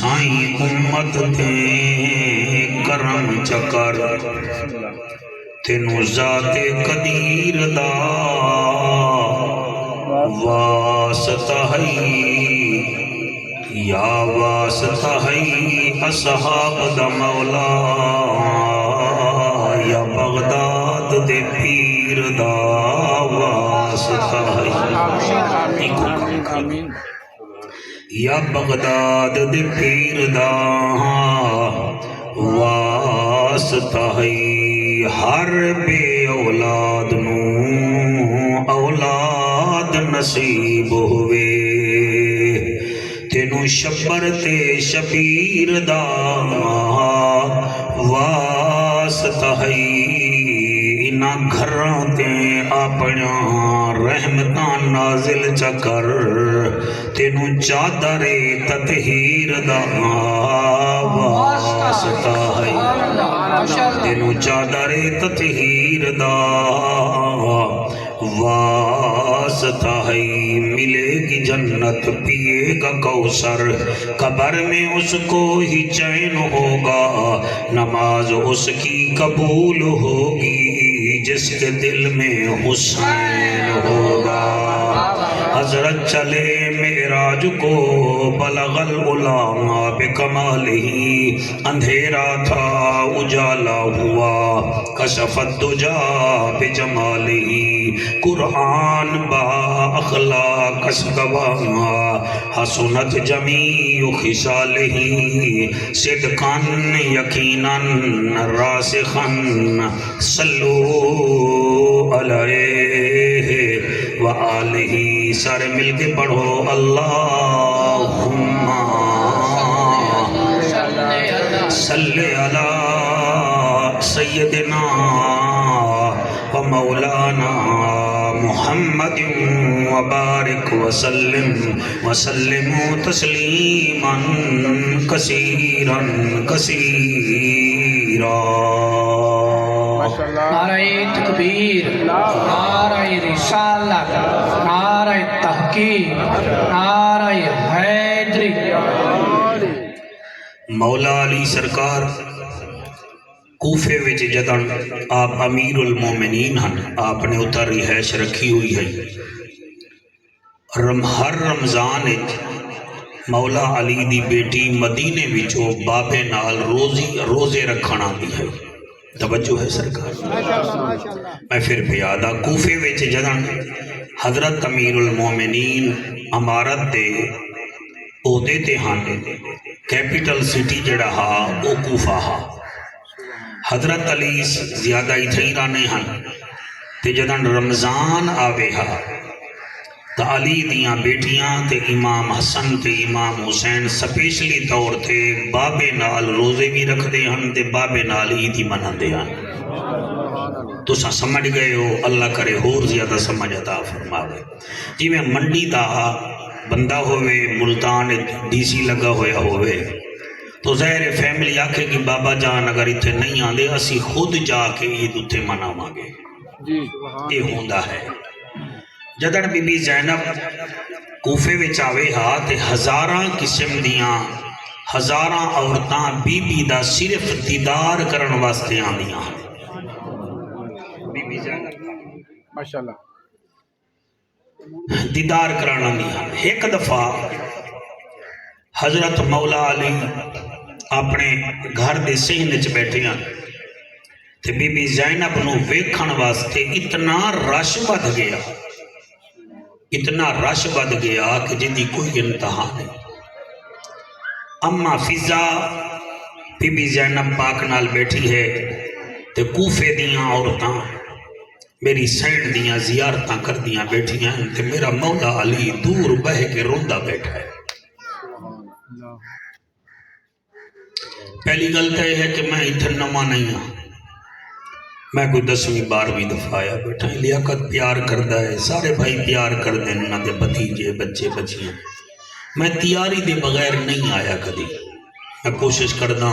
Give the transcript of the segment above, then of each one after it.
سائیں امت تے کرم چکر تینو ذات قدیر دا واسطہ ہے یا واسطہ ہے اصحاب دا مولا یا بغداد دے پیر دا واسطہ ہے یا بغداد دے پیر دا واسطہ ہے ہر بے اولاد نو اولاد نصیب ہوئے تینو شبر تے شبیر دا واسطہ ہے انہاں گھراں تے اپنا رحمتاں نازل چکر تینو چادر تطہیر دا واسطہ ہے تینو چادر تطہیر دا واسطہ ہے ملے گی جنت پیے گا کوثر قبر میں اس کو ہی چین ہوگا نماز اس کی قبول ہوگی جس کے دل میں حسین ہوگا حضرت چلے معراج کو بلغ العلا بکمالہ اندھیرا تھا اجالا ہوا کشف الدجا بجمالہ قرآن با اخلاق گواہ حسنت جمیع خصالہ صدقا یقینا راسخا صلو علیہ وآلہ سارے مل کے پڑھو اللہم صلی علی سیدنا و مولانا محمد وبارک وسلم تسلیما کثیرا کثیرا نعرہ تکبیر، نعرہ رسالت، نعرہ تحقیق، نعرہ حیدری۔ مولا علی سرکار کوفے وچ جدن آپ امیر المومنین ہن آپ نے اتر رہائش رکھی ہوئی ہے ہر رمضان مولا علی دی بیٹی مدینے وچوں بابے نال روزے رکھنا دی ہے توجہ ہے سرکار میں پھر پیادا کوفے وچ جدن حضرت امیر المومنین امارت دے عہدے تے ہن کیپٹل سٹی جڑا ہا او کوفہ ہا حضرت علی زیادہ اتھائی رانے ہن تے جدن رمضان آوے ہا تا علی دیاں بیٹیاں تے امام حسن تے امام حسین سپیشلی طور تے بابے نال روزے بھی رکھ دے ہن تے بابے نال عیدی منا دے ہن تو سا سمجھ گئے ہو اللہ کرے اور زیادہ سمجھ عطا فرماوے جی میں منڈی دا بندہ ہوئے ملتان ڈی سی لگا ہویا ہوئے تو ظاہر فیملی آکھے کہ بابا جان اگر اتھے نہیں آندے اسی خود جا کے عید اتھے منا مانگے یہ ہوندہ ہے جدن بی بی زینب کوفے وچ آوے ہا تے ہزاراں قسم دیاں ہزاراں عورتاں بی بی دا صرف دیدار کرن واسطے آندیاں بی بی زینب ماشاءاللہ دیدار کرن آندیاں ایک دفعہ حضرت مولا علی اپنے گھر دے صحن وچ بیٹھے ہیں تے بی بی زینب نو ویکھن واسطے اتنا رش بد گیا کہ جدی کوئی انتہا نہیں اما فضا بی بی زینب پاک نال بیٹھی ہے تے کوفے دیاں عورتاں میری سینڈ دیاں زیارتاں کر دیاں بیٹھی ہیں تے میرا مولا علی دور بہ کے روندہ بیٹھا ہے پہلی گل تو یہ ہے کہ میں اتھر نواں نہیں ہوں میں کوئی 10ویں 12ویں دفعہ آیا بیٹھا لیاقت پیار کردہ ہے سارے بھائی پیار کر دیں انہوں دے بھتیجے بچے بچیاں میں تیاری دے بغیر نہیں آیا کدی میں کوشش کردہ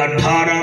18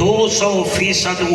200%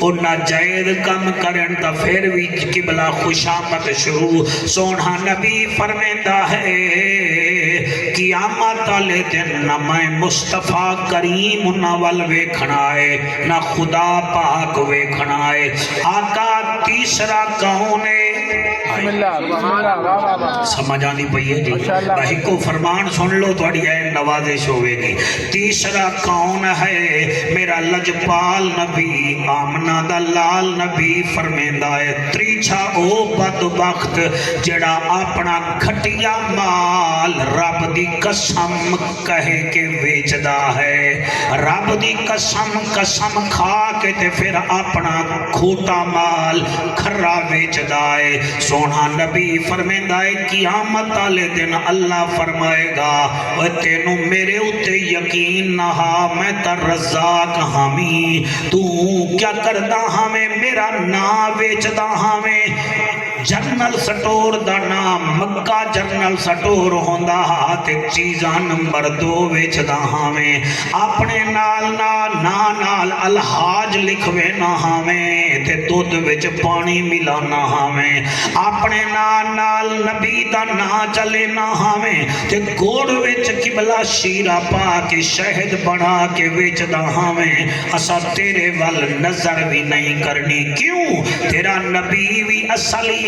او ناجائز کم کرن تا پھر بھی قبلہ خوشامت شروع۔ سونا نبی فرمیندہ ہے قیامت والے دن نہ میں مصطفیٰ کریم نہ ول ویکھنا ہے نہ خدا پاک ویکھنا ہے۔ آقا تیسرا کون ہے؟ سمجھ آنی پئی ہے جی؟ بھائی کو فرمان سن لو تھوڑی ہے نوازش ہوئے گی۔ تیسرا کون ہے؟ میرا لجپال نبی آمنہ دا لال نبی فرمیندہ ہے تریچھا او بدبخت جڑا اپنا گھٹیا مال رب دی قسم کہے کے ویچدا ہے، رب دی قسم کھا کے تے پھر اپنا کھوٹا مال کھرا ویچدا ہے۔ سونا نبی فرمیندہ ہے قیامت والے دن اللہ فرمائے گا اے تینو میرے اتے یقین نہ ہا میں تا رزاق ہامی، تو کیا کردا ہمیں میرا نام ویچدا ہمیں۔ جنرل سٹور دا نام مکہ جنرل سٹور ہوندا ہا تے چیزاں نمبر 2 ویچدا ہمیں، اپنے نال الحاج لکھوے نہ ہمیں تے دودھ وچ پانی ملانا ہمیں، اپنے نال نبی دا نا چلے نہ ہمیں تے گوڑ وچ قبلہ شیرہ پا کے شہد بنا کے ویچدا ہمیں۔ اسا تیرے ول نظر بھی نہیں کرنی، کیوں؟ تیرا نبی بھی اصلی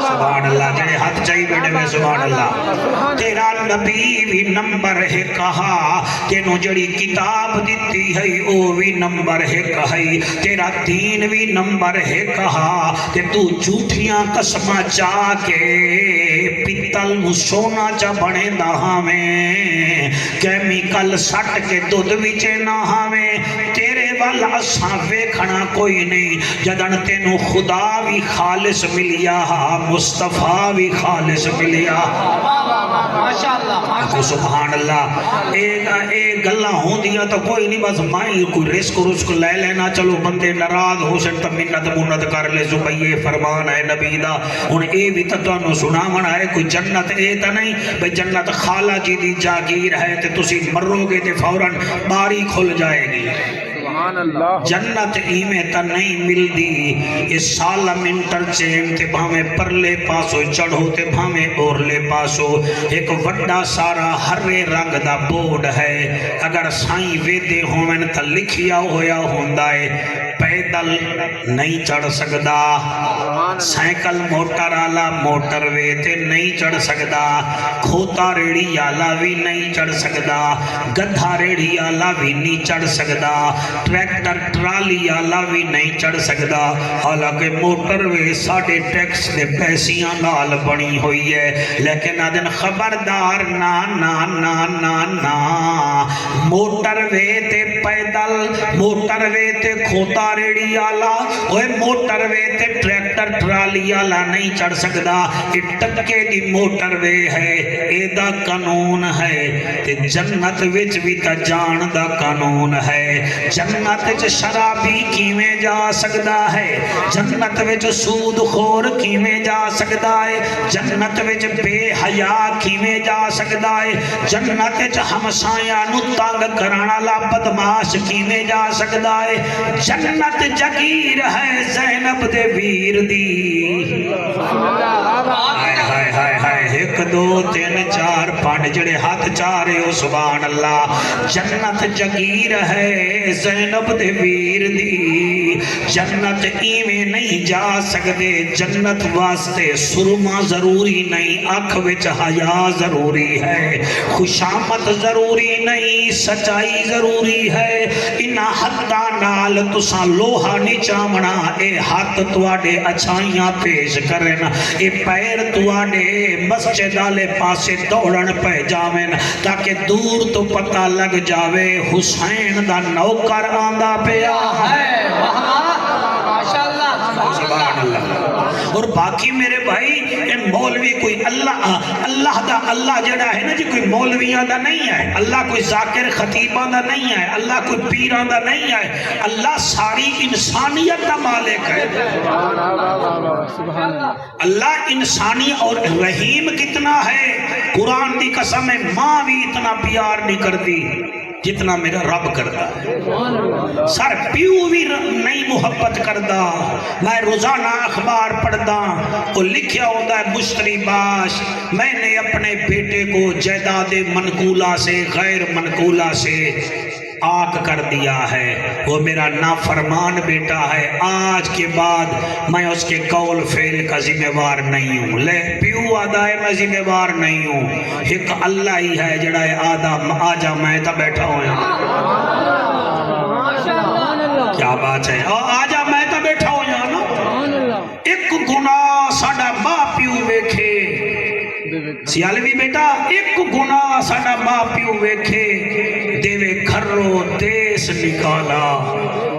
سبحان اللہ، جڑے ہاتھ چاہی بیٹھے میں سبحان اللہ۔ تیرا نبی بھی نمبر ہے کہا، تینوں جڑی کتاب دیتی ہے او بھی نمبر ہے کہی، تیرا دین بھی نمبر ہے کہا، تے تو جھوٹیاں قسمہ چاہ کے پیتل نو سونا چا بنے دا ہمیں، کیمیکل سٹ کے دودھ وچے نہ ہمیں، تیرے وال اساں ویکھنا کوئی نہیں، جدن تینوں خدا بھی خالص ملیا مصطفیٰ بھی خالص ملیا۔ سبحان اللہ، ایک گلہ ہوں دیا تو کوئی نہیں، بس مائی کوئی رزق لے لینا، چلو بندے ناراض ہو سن تو منت کر لے زبیہ فرمان ہے نبی دا۔ ہن اے بھی تو تانوں سناونا ہے، کوئی جنت اے تا نہیں بھئی جنت خالہ جی دی جاگیر ہے تے تسی مرو گے تے فوراً باری کھل جائے گی۔ جنت ایمیں تا نہیں مل دی، اس سالم انٹرچین تے بھامیں پرلے پاسو چڑھو تے بھامیں اورلے پاسو ایک وڈا سارا ہرے رنگ دا بورڈ ہے، اگر سائیں ویدے ہومن تا لکھیا ہویا ہوندہ ہے پیدل نہیں چڑھ سکدا، سائیکل موٹر آلا موٹر وے تے نہیں چڑھ سکدا، کھوتا ریڑی آلا بھی نہیں چڑھ سکدا، گدھا ریڑی آلا بھی نہیں چڑھ سکدا، ٹریکٹر ٹرالی آلا بھی نہیں چڑھ سکدا، حالانکہ موٹر وے ساڑھے ٹیکس دے پیسیاں نال بنی ہوئی ہے، لیکن آدن خبردار نا نا نا نا نا، موٹر وے تے پیدل، موٹر وے تے کھوتا ریڑی آلا، اوہ موٹر وے تے ٹریکٹر ٹرالی آلا نہیں چڑھ سکدا، یہ ٹکے دی موٹر وے ہے، اے دا قانون ہے، تے جنت وچ بھی تا جان دا قانون ہے، جنت وچ شرابی کیویں جا سکدا ہے، جنت وچ سود خور کیویں جا سکدا ہے، جنت وچ بے حیا کیویں جا سکدا ہے، جنت وچ ہمسایاں نو تنگ کرن والا بدماش کیویں جا سکدا ہے، جنت جگیر ہے زینب دے ویر دی۔ ہائے ہائے ہائے ہائے، 1 2 3 4 5 جڑے ہاتھ چارے ہو سبحان اللہ، جنت جگیر ہے زینب دے ویر دی، جنت ایویں نہیں جا سکدے، جنت واسطے سرما ضروری نہیں، اکھ وچ حیا ضروری ہے، خوشامت ضروری نہیں، سچائی ضروری ہے، انہاں حداں نال تساں لوہا نہیں چامنا، اے ہاتھ تواڈے اچھائیاں پیش کرن، اے پیر تواڈے مسجد والے پاسے دوڑن پہ جاویں تاکہ دور تو پتہ لگ جاوے حسین دا نوکر آندا پیا ہے۔ سبحان اللہ۔ اور باقی میرے بھائی اے مولوی کوئی اللہ دا اللہ جڑا ہے نا جی، کوئی مولویاں دا نہیں ہے، اللہ کوئی ذاکر خطیباں دا نہیں ہے، اللہ کوئی پیراں دا نہیں ہے، اللہ ساری انسانیت دا مالک ہے۔ اللہ انسانی اور رحیم کتنا ہے، قرآن دی قسم ہے، ماں بھی اتنا پیار نہیں کرتی، جتنا میرا رب کرتا ہے. سر پیو بھی نہیں محبت کردا. میں روزانہ اخبار پڑھدا وہ لکھیا ہوتا ہے مشتری باش میں نے اپنے بیٹے کو جائیداد منقولہ سے غیر منقولہ سے آگ کر دیا ہے. وہ میرا نافرمان بیٹا ہے. آج کے بعد میں اس کے قول فعل کا ذمہ وار نہیں ہوں. لے پیو آدھا ہے میں ذمہ وار نہیں ہوں. ایک اللہ ہی ہے جڑا ہے آجا میں تا بیٹھا ہوں. کیا بات ہے. آجا میں تا بیٹھا ہوں نا. ایک گناہ ساڈا ماں پیو ویکھے سیالوی بیٹا ایک گناہ ساڈا ماں پیو ویکھے دیوے گھروں دیس نکالا.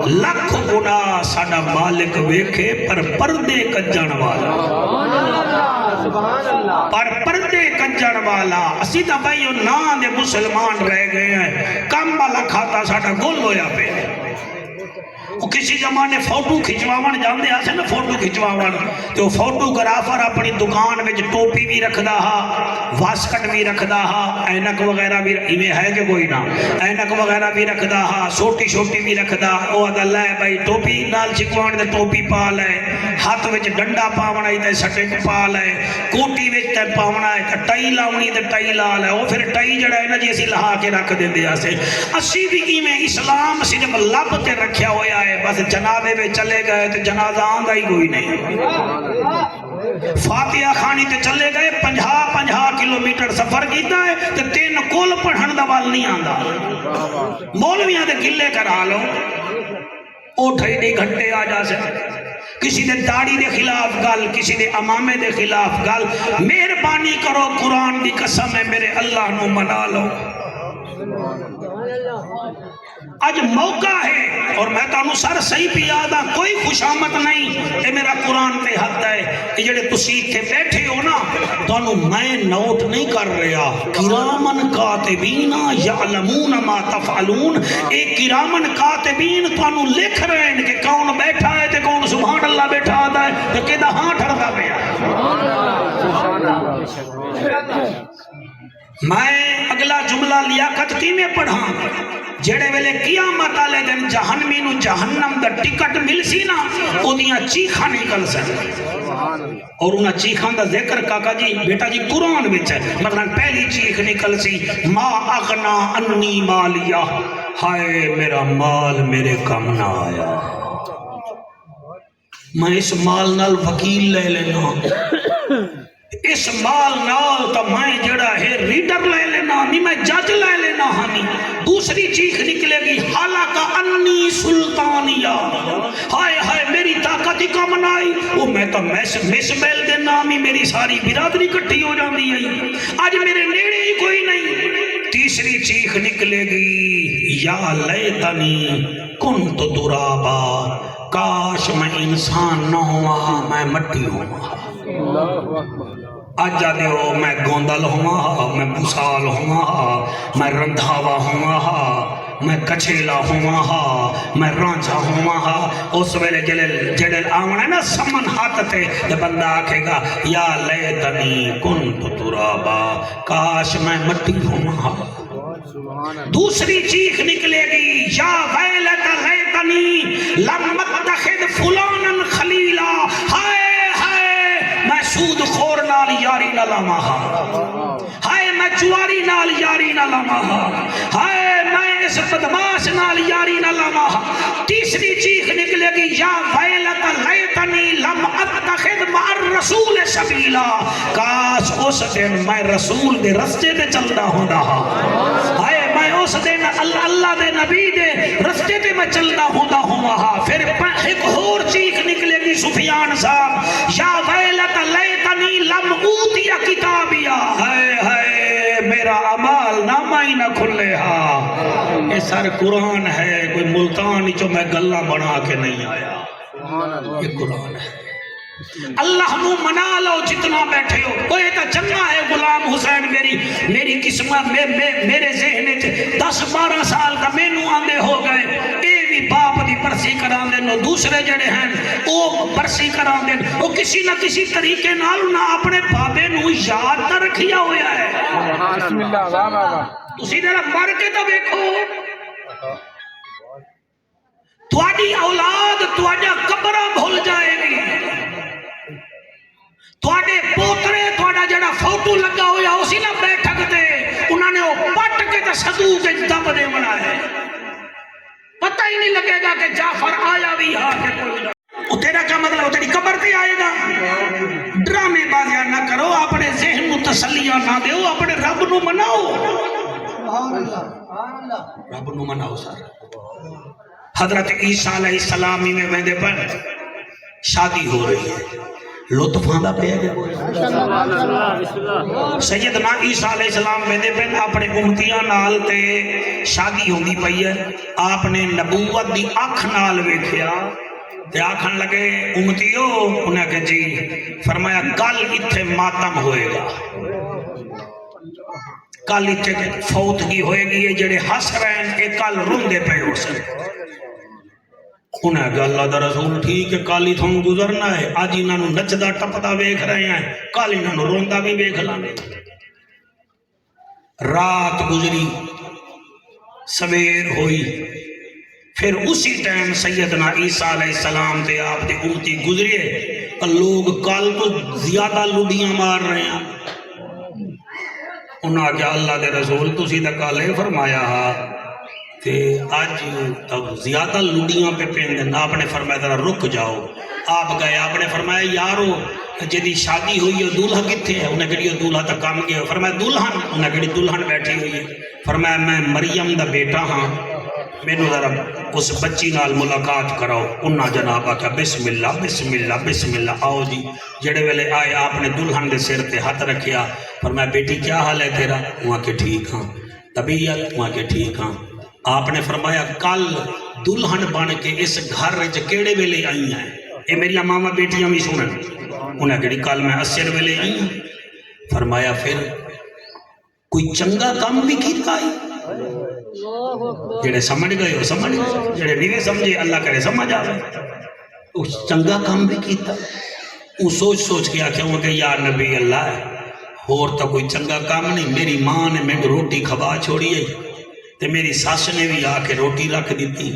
لکھ گناہ ساڈا مالک ویکھے پر پردے کجن والا. پر پردے کجن والا. اسی تا بھائی نام دے مسلمان رہ گئے ہیں. کم والا کھاتا ساڈا گل ہویا پہ. کسی زمانے فوٹو کھچواون جاندے آسے نا فوٹو کھچواون تو فوٹوگرافر اپنی دکان میں ٹوپی بھی رکھدا ہا واسکٹ بھی رکھدا ہا اینک وغیرہ بھی ایویں ہے کہ کوئی نہ اینک وغیرہ بھی رکھدا ہا سوٹی شوٹی بھی رکھدا. او آدا لے بھائی ٹوپی نال چھکوان تے ٹوپی پا لے ہاتھ وچ ڈنڈا پاونا ہے تے سٹے پا لے کوٹی وچ تے پاونا ہے تے ٹائی لاونی تے ٹائی لا لے. او پھر ٹائی جڑا ہے نا جی اسی لہا کے رکھ دیندے آسے. اسی بھی ایویں اسلام صرف لب تے رکھیا ہویا ہے. بس جنازے میں چلے گئے تو جنازہ آندا ہی کوئی نہیں. فاتحہ خانی تے چلے گئے 50 کلومیٹر سفر کیتا ہے تے 3 کول پڑھن دا وال نہیں آندا. مولویاں دے گلے کرا لو او ڈھائی گھنٹے آ جا سے. کسی دے داڑھی دے خلاف گل کسی دے امامے دے خلاف گل. مہربانی کرو قرآن دی قسم ہے میرے اللہ نو منا لو. آج موقع ہے اور میں تانوں سر صحیح پیادا کوئی خوشامت نہیں. اے میرا قرآن تے حد ہے. یہ جڑے تسی اتھے بیٹھے ہو نا تانوں میں نوٹ نہیں کر رہا. کرامن کاتبین یعلمون ما تفعلون. اے کرامن کاتبین تانوں لکھ رہے ہیں کہ کون بیٹھا ہے تے کون سبحان اللہ بیٹھا آدھا ہے تے کدہ ہاں ٹھڑتا پیا. میں اگلا جملہ لیاقت کی میں پڑھا جڑے ویلے قیامت والے دن جہنمی نو جہنم دا ٹکٹ مل سی نا اودیاں چیخاں نکل سن. اور انہاں چیخاں دا ذکر کاکا جی بیٹا جی قرآن وچ ہے. مثلا پہلی چیخ نکل سی ما اغنا انی مالیا. ہائے میرا مال میرے کم نہ آیا. میں اس مال نال وکیل لے لینا اس مال نال تا میں جڑا ہے ریڈر لے لینا نہیں میں جج لے لینا ہانی. دوسری چیخ نکلے گی حالکہ انی سلطانیہ. ہائے ہائے میری طاقت ہی کم نہ آئی. وہ میں تو مسبیل دے نام ہی میری ساری برادری کٹھی ہو جاندی ہے. آج میرے نیڑے ہی کوئی نہیں. تیسری چیخ نکلے گی یا لیتنی کنت ترابا. کاش میں انسان نہ ہوا میں مٹی ہوا. آجا دے ہو میں گوندل ہوا میں بسال ہوا میں رندھاوا ہوا میں کچھیلا ہوا میں رانجھا ہوا. اس ویلے جڑے آونا ہے نا سمن ہاتھ تے تے بندہ آکھے گا یا لیتنی کنت ترابا. کاش میں مٹی ہوا. دوسری چیخ نکلے گی یا ویلت لیتنی لم اتخذ فلانا خلیلا. ہائے میں سود خور نال یاری نہ لاواں. ہائے میں چواری نال یاری نہ لاواں. ہائے میں اس بدماش نال یاری نہ لاواں. تیسری چیخ نکلے گی یا ویلت لیتنی لم اتخذ مع الرسول سبیلا. کاش اس دن میں رسول دے رستے تے چلدا ہوندا ہاں. ہائے میں اس دن اللہ دے نبی دے رستے تے میں چلدا ہوندا ہاں. پھر ایک اور چیخ نکلے گی سفیان صاحب یا ویلت لیتنی لم اوتی کتابیا. ہائے ہائے میرا اعمال نامہ ہی نہ کھلے ہا. یہ سر قرآن ہے کوئی ملتان جو میں گلہ بنا کے نہیں آیا. یہ قرآن ہے. اللہ نو منا لو جتنا بیٹھے ہو. کوئی تا چنگا ہے غلام حسین میری قسمت میرے ذہن 10-12 سال کا مینو آندے ہو گئے. اے بھی باپ دی پرسی کران دے دے دوسرے جڑے ہیں وہ برسی کرا دیں وہ کسی نہ کسی طریقے نال نہ اپنے بابے نو یاد نہ رکھیا ہویا ہے بسم اللہ واہ واہ واہ تسی ذرا مر کے تو دیکھو تواڈی اولاد تواڈا قبرہ بھول جائے گی تواڈے پوترے تواڈا جڑا فوٹو لگا ہویا اسی نہ بیٹھک تے انہوں نے وہ پٹ کے تے صدوق وچ دب دے بنایا پتہ ہی نہیں لگے گا کہ جعفر آیا بھی ہاں کہ کوئی نہ وہ تیرا کیا مطلب وہ تیری قبر تے آئے گا ڈرامے بازیاں نہ کرو اپنے ذہن نو تسلیاں نہ دیو اپنے رب نو مناؤ رب نو مناؤ سارا حضرت عیسیٰ علیہ السلام میں ویندے پر شادی ہو رہی ہے لطف آندا پیا سیدنا عیسیٰ علیہ السلام ویندے پہ اپنے امتیاں نال تے شادی ہوندی پئی ہے آپ نے نبوت دی اکھ نال ویکھیا تے آکھن لگے امتیو انہیں کہ جی فرمایا کل اتھے ماتم ہوئے گا کل اتھے فوتگی ہوئے گی جڑے ہس رہے ہیں کہ کل روندے پہ ہو سکے انہیں کہا اللہ دا رسول ٹھیک ہے کل ہی تھوں گزرنا ہے آج انہوں نے نچدا ٹپدا ویکھ رہے ہیں کل انہوں نے روندا بھی ویکھ لانے رات گزری سویر ہوئی پھر اسی ٹائم سیدنا عیسیٰ علیہ السلام تے آپ دی امتی گزریے لوگ کل تو زیادہ لڑیاں مار رہے ہیں انہوں نے کہا اللہ دے رسول تسی دا کالے فرمایا تے آج تب زیادہ لڑیاں پہ پیندن آپ نے فرمایا ذرا رک جاؤ آپ گئے آپ نے فرمایا یارو جدی شادی ہوئی ہے دولہا کتھے ہے انہیں کہڑی دولہا تک کام گیا فرمایا دولہن انہیں کہڑی دولہن بیٹھی ہوئی ہے فرمایا میں مریم دا بیٹا ہاں مینو ذرا اس بچی نال ملاقات کراؤ انہاں جناب آکھا بسم اللہ بسم اللہ بسم اللہ آؤ جی جڑے ویلے آئے آپ نے دلہن دے سر تے ہاتھ رکھیا فرمایا بیٹی کیا حال ہے تیرا وہاں کے ٹھیک ہاں طبیعت وہاں کے ٹھیک ہاں آپ نے فرمایا کل دلہن بن کے اس گھر وچ کیڑے ویلے آئی ہیں اے میری ماما بیٹیاں بھی سنن انہیں کہڑی کل میں اسر ویلے آئی ہوں فرمایا پھر کوئی چنگا کام بھی کیتا ہے جڑے سمجھ گئے ہو سمجھ گئے جڑے نہیں سمجھے اللہ کرے سمجھ آوے اس چنگا کام بھی کیتا وہ سوچ سوچ کے آکھیا کہ یا نبی اللہ ہے اور تو کوئی چنگا کام نہیں میری ماں نے میں روٹی کھوا چھوڑی ہے تے میری ساس نے بھی آ کے روٹی رکھ دیتی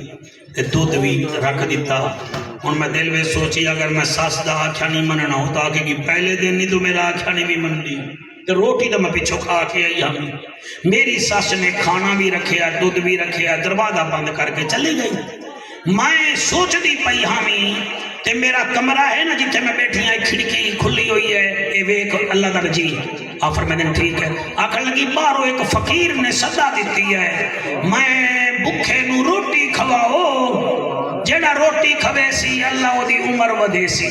تے دودھ بھی رکھ دیتا ہن میں دل میں سوچی اگر میں ساس دا آکھیا نہیں مننا ہوتا کہ پہلے دن نہیں تو میرا آکھیا نہیں بھی مننی تے روٹی تو میں پیچھو کھا کے آئی ہوں میری ساس نے کھانا بھی رکھیا دودھ بھی رکھیا دروازہ بند کر کے چلی گئی میں سوچ دی پئی ہامی تے میرا کمرہ ہے نا جتھے میں بیٹھی ہیں کھڑکی کھلی ہوئی ہے اے ویکھ اللہ دا رجی آفر میں نے ٹھیک ہے آکھن لگی باہرو ایک فقیر نے صدا دیتی ہے میں بکھے نو روٹی کھواؤ جیڑا روٹی کھوے سی اللہ وہ دی عمر ودے سی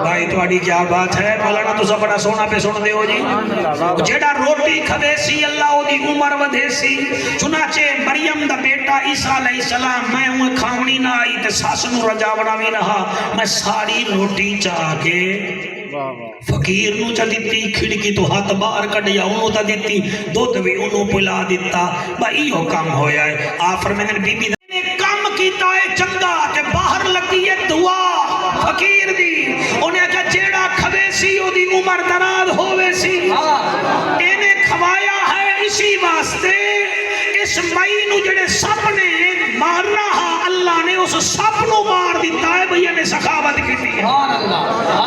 بھائی تواڈی کیا بات ہے مولانا تو بڑا سونا پہ سن دے ہو جی جیڑا روٹی کھوے سی اللہ وہ دی عمر ودے سی چنانچہ مریم دا بیٹا عیسیٰ علیہ السلام میں ہوں کھاونی نہ آئی تے ساس نو رجاونا بھی رہا میں ساری روٹی چاہ کے فقیر نو چا دیتی کھڑکی تو ہاتھ باہر کڈیا انہوں تا دیتی دودھ بھی انہوں پلا دیتا بھائی یہ کام ہویا ہے آفر میں نے بی بی نے کام کیتا ہے چنگا کہ باہر لگی ہے دعا فقیر دی انہیں کہا جیڑا کھوے سی او دی عمر دراز ہوئے سی انہیں کھوایا ہے اسی واسطے اس مئی نو جڑے سب نے مار رہا اللہ نے اس سب نو مار دیتا ہے بھئی نے سخاوت کی تھی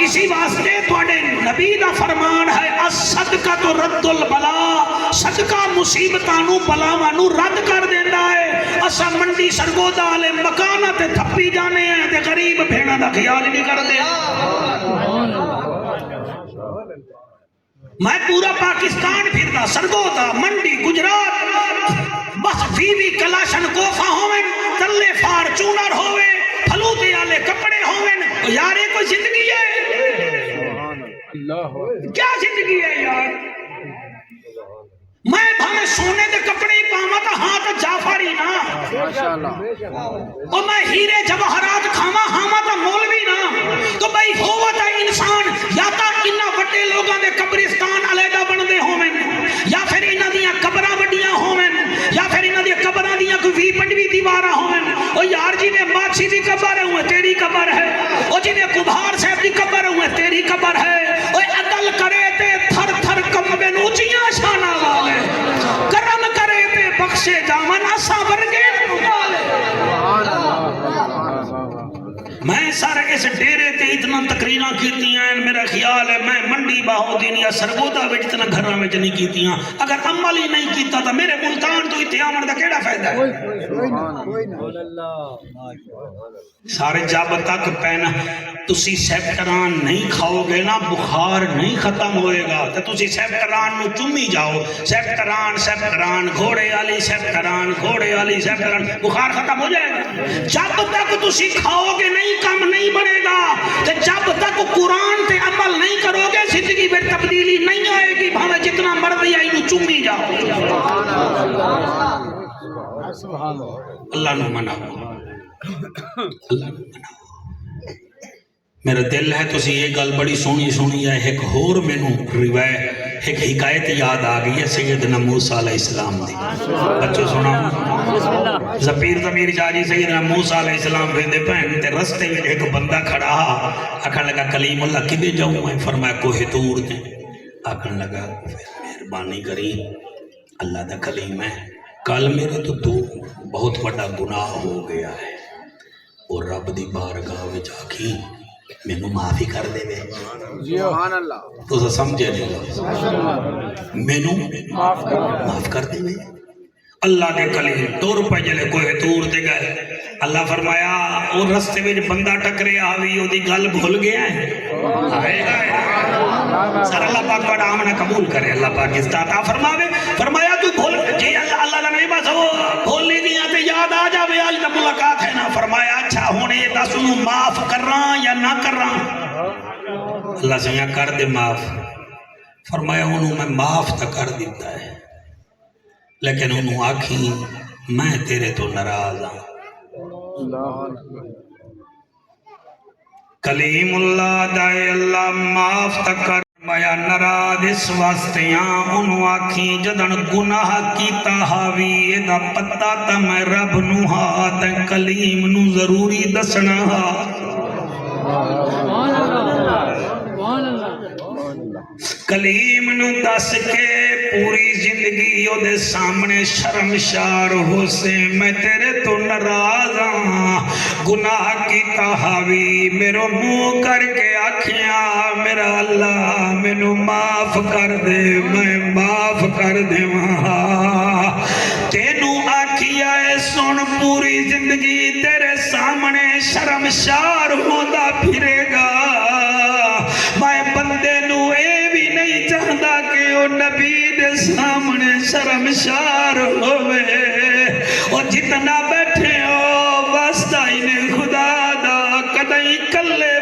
اسی واسطے تواڈے نبی دا فرمان ہے الصدقہ تو رد البلا صدقہ مصیبتاں نو بلاواں نو رد کر دیندا ہے اسا منڈی سرگودا والے مکاناں تے تھپی جانے ہیں تے غریب بھیڑاں دا خیال ہی نہیں کردے میں پورا پاکستان پھردا سرگودا منڈی گجرات بس بیوی کلاشن کوفہ ہوئن تلے فارچونر ہوئے پھلوتے والے کپڑے ہوئن یار یہ کوئی زندگی ہے کیا زندگی ہے یار میں بھاوے سونے دے کپڑے ہی پاواں تا ہاں تا جعفری نا اور میں ہیرے جواہرات کھاواں ہاں تا مولوی نا تو بھائی ہوا تا انسان یا تا انہاں وڈے لوگاں دے قبرستان علیحدہ بندے ہوویں یا پھر انہاں دیاں قبراں وڈیاں ہوویں یا پھر انہاں دی قبراں دیاں کوئی 20-25 دیواراں ہوویں منڈی باہو دینیا سرگودا وچ تے گھراں وچ نہیں کیتیاں اگر عمل ہی نہیں کیتا تو میرے ملتان تو اتنے آمن دا کیڑا فائدہ ہے سارے جب تک پہنا تسی سیپٹران نہیں کھاؤ گے نا بخار نہیں ختم ہوئے گا تو تسی سیپٹران نو چمی جاؤ سیپٹران گھوڑے والی سیپٹران بخار ختم ہو جائے گا جب تک تسی کھاؤ گے نہیں کم نہیں بنے گا تو جب تک قرآن تے عمل نہیں کرو گے زندگی میں تبدیلی نہیں آئے گی بھاوے جتنا مرضی آئی نو چمی جاؤ اللہ نو مناؤ اللہ نو مناؤ میرا دل ہے تو یہ گل بڑی سونی ہے ایک ہور مینوں روایت ایک حکایت یاد آ گئی ہے سیدنا موسیٰ علیہ السلام دی بچوں سنا زپیر ضمیر جاجی سیدنا موسیٰ علیہ السلام بھیندے پہن تے رستے میں ایک بندہ کھڑا آکھن لگا کلیم اللہ کدے جاؤں میں فرمایا کوہ طور تے آکھن لگا مہربانی کری اللہ دا کلیم ہے کل میرے تو بہت بڑا گناہ ہو گیا ہے اور رب دی بارگاہ وچ آکھی مینوں معافی کر دے وے سبحان اللہ تو سمجھے نہیں مینوں معاف کر دے وے اللہ دے کلیم ٹور پہ جلے کوئی طور تے گئے اللہ فرمایا اور رستے میں بندہ ٹکرے آوی او دی گل بھول گیا ہے آئے گا سر اللہ پاک بڑا آمنہ قبول کرے اللہ پاک اس عطا فرماوے فرمایا تو بھول جی اللہ کا نہیں بس وہ بھولنے دیا تے یاد آ جاوے آج تک ملاقات ہے نا فرمایا اچھا ہونے دس انہوں معاف کر رہا یا نہ کر رہا اللہ سے یہاں کر دے معاف فرمایا انہوں میں معاف تا کر دیتا ہے لیکن انہوں آکھی میں تیرے تو ناراض ہوں کلیم اللہ دائے اللہ معاف تا کر مایا ناراض اس واسطیاں انہوں آکھی جدن گناہ کیتا ہاوی ایدہ پتا تا میں رب نو ہاتھ کلیم نو ضروری دسنا کلیم نو دس کے پوری زندگی او دے سامنے شرمشار ہو سے میں تیرے تو ناراض ہاں گناہ کیتا ہاوی میرو منہ کر کے آکھیاں میرا اللہ مینوں معاف کر دے میں معاف کر دے وہاں تینوں آکھیا اے سن پوری زندگی تیرے سامنے شرمشار ہوتا پھرے گا میں بندے نو اے بھی نہیں چاہتا کہ وہ نبی دے سامنے شرمشار ہوئے اور جتنا بیٹھے ہو واسطہ انہیں خدا دا کدائی کلے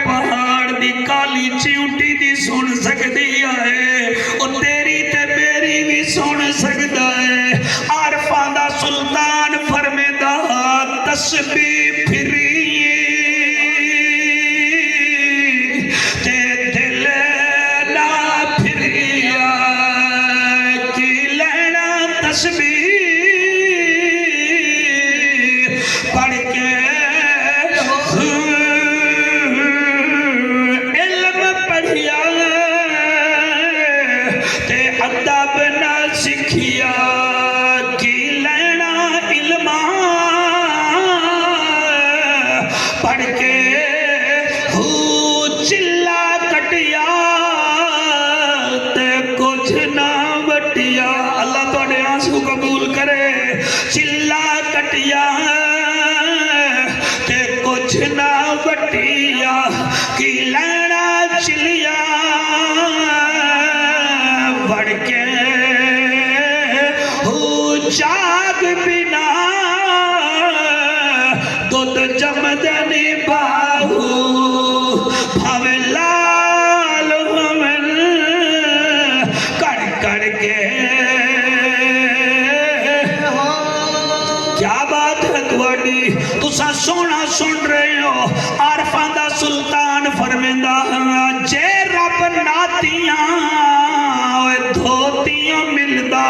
پہاڑ دی کالی چیونٹی دی سن سکتی ہے اور تیری تے میری بھی سن سکتا ہے عارفان دا سلطان فرمیدہ تسبیح پھری جاگ بنا دودھ جمدنی باہو بھاوے لال ہومن کڑ کڑ کے کیا بات ہے توڑی تسا سونا سن رہے ہو عارفان دا سلطان فرمیندہ جے رب ناتیاں دھوتیاں ملدا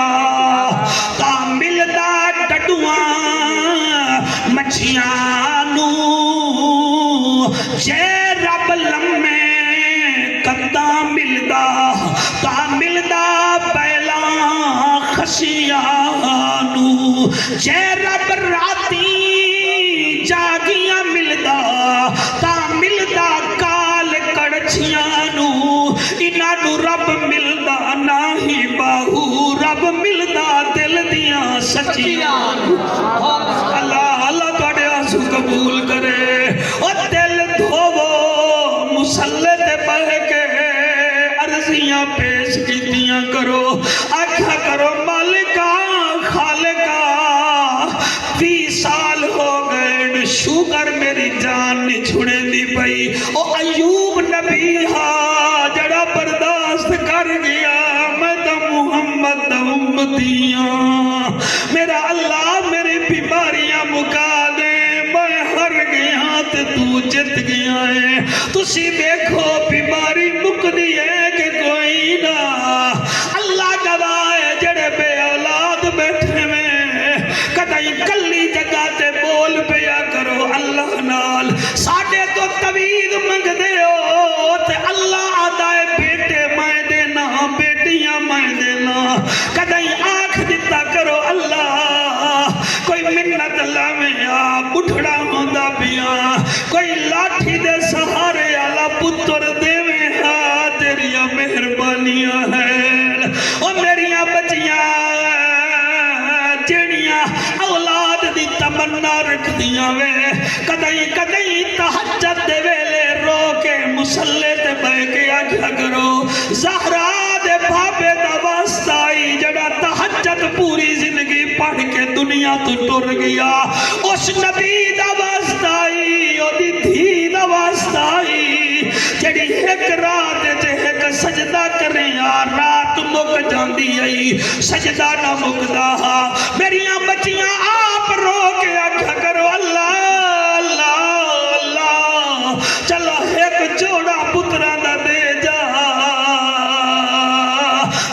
مچھیانو جے رب لمے کتا ملدا تا ملدا پہلا خشیانو جے رب راتی جاگیاں ملدا تا ملدا کال کڑچیانو جنہاں نو رب ملدا نہ ہی باہو رب ملدا دل دیاں سچیاں اللہ اللہ تواڈے آنسو قبول کرے او دل دھوو مصلی تے بہ کے عرضیاں پیش کیتیاں کرو آکھا کرو مالکا خالقا 20 سال ہو گئے شوگر میری جان نہیں چھڑے دی پئی او ایوب نبی ہاں جڑا برداشت کر گیا میں تو محمد دا امتیاں میرا اللہ میری بیماریاں مکا دے میں ہر گیا تے تو جت گیا ہے تسی دیکھو بیماری مک دی ہے کہ کوئی نہ اللہ گواہ ہے جڑے بے اولاد بیٹھے میں کدائی کلی جگہ تے بول پیا کرو اللہ نال ساڑھے تو طوید منگ دے ہو تے اللہ آدھائے بیٹے میں دینا بیٹیاں میں دینا کدائی آنکھ دیتا کرو اللہ کوئی منت اللہ میں بٹھڑا ہوندہ پیا کوئی لاٹھی دے سہارے اللہ پتر دے میں تیریاں مہربانیاں ہیں او میریاں بچیاں جڑیاں اولاد دی تمنا رکھ دیاں وے کدائی کدائی تہجد دے ویلے رو کے مصلی تے بہ کے آکھیا کرو زہرا دے بھابے دا واسطائی جڑا تہجد پوری زندگی پڑھ کے دنیا تو ٹر گیا اس نبی دا واسطائی او دی دھی دا واسطائی جڑی ایک رات تے ایک سجدہ کریں رات مک جاندی آئی سجدہ نہ مکدا میریاں بچیاں آپ رو کے آکھا کرو اللہ اللہ اللہ چلو ایک جوڑا پترہ دا دے جا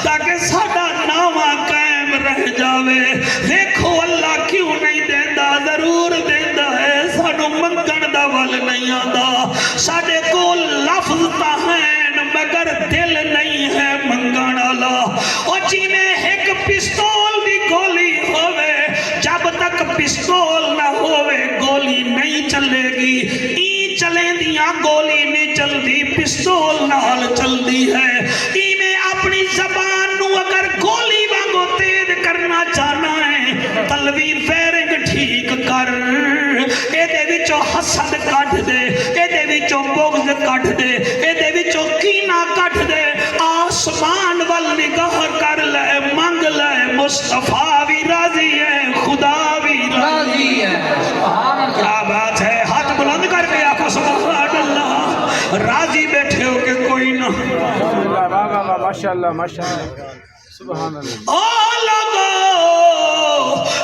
تاکہ ساڑا نامہ قائم رہ جاوے دیکھو اللہ کیوں نہیں دیندہ ضرور دیندہ ہے سانو منگن دا وال نہیں آدھا ساڑے کو لفظ تاہین مگر دل نہیں ہے منگن اللہ اور جی میں ایک پستول دی گولی ہوئے جب تک پستول نہ ہوئے گولی نہیں چلے گی این چلیں دیاں گولی نہیں چل دی پستول نال چل دی ہے این میں اپنی زبان نو اگر گولی وانگو تیز کرنا چاہنا ہے تلوی فیرنگ ٹھیک کر اے دے وچو حسد کٹ دے اے دے وچو بغض کٹ دے اے دے وچو کینہ کٹ دے آسمان وال نگاہ کر لے مانگ لے مصطفیٰ بھی راضی ہے خدا بھی راضی ہے کیا بات ہے ہاتھ بلند کر کے آقا سبحان اللہ راضی بیٹھے ہو کہ کوئی نہ ماشاءاللہ ماشاءاللہ سبحان اللہ او لوگو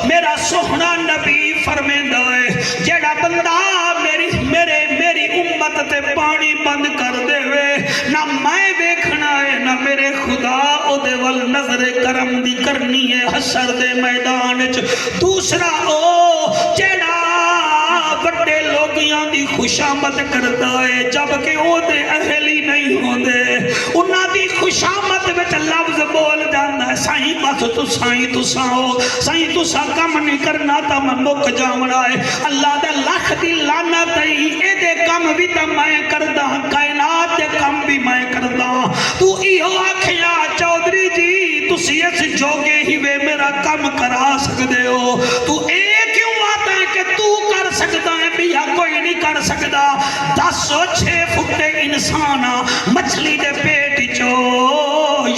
میرا سوہنا نبی فرمیندہ ہے جیڑا بندہ میری امت تے پانی بند کر دے وے نہ میں بیکھنا ہے نہ میرے خدا او دے وال نظر کرم دی کرنی ہے حشر دے میدان دوسرا او جیڑا بڑے لوگیاں دی خوشامد کرتا ہے جبکہ او دے اہلی نہیں ہوندے انہاں دی خوشامد وچ لفظ بول جاندہ ہے سائیں بس تو سائیں تو ساؤ سائیں تو سا کم نہیں کرنا تا میں مک جامنا ہے اللہ دے لکھ دی لانا تئی اے دے کم بھی تا میں کردہ کائنات دے کم بھی میں کردہ تو ایہو آکھیا چودری جی تو سیس جوگے ہی وے میرا کم کرا سکدے ہو تو اے کیوں آتا ہے کہ تو کر سکتا ہے بیا کوئی نہیں کر سکتا 10-6 فٹ انسانا مچھلی دے پیٹ چو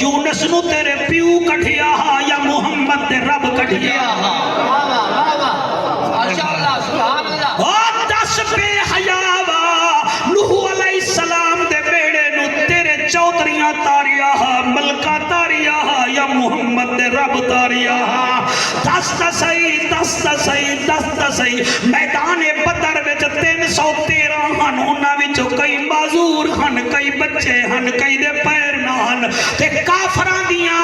یونس نو تیرے پیو کٹھیا یا محمد دے رب کٹھیا اور 10 بے حیاوا نوح علیہ السلام دے بیڑے نو تیرے چودریاں تاریا ملکہ تاریا یا محمد دے رب تاریا دست سہی میدان بدر وچ 313 ہن انہاں وچوں کئی معذور ہن کئی بچے ہن کئی دے پیر نہ ہن تے کافراں دیاں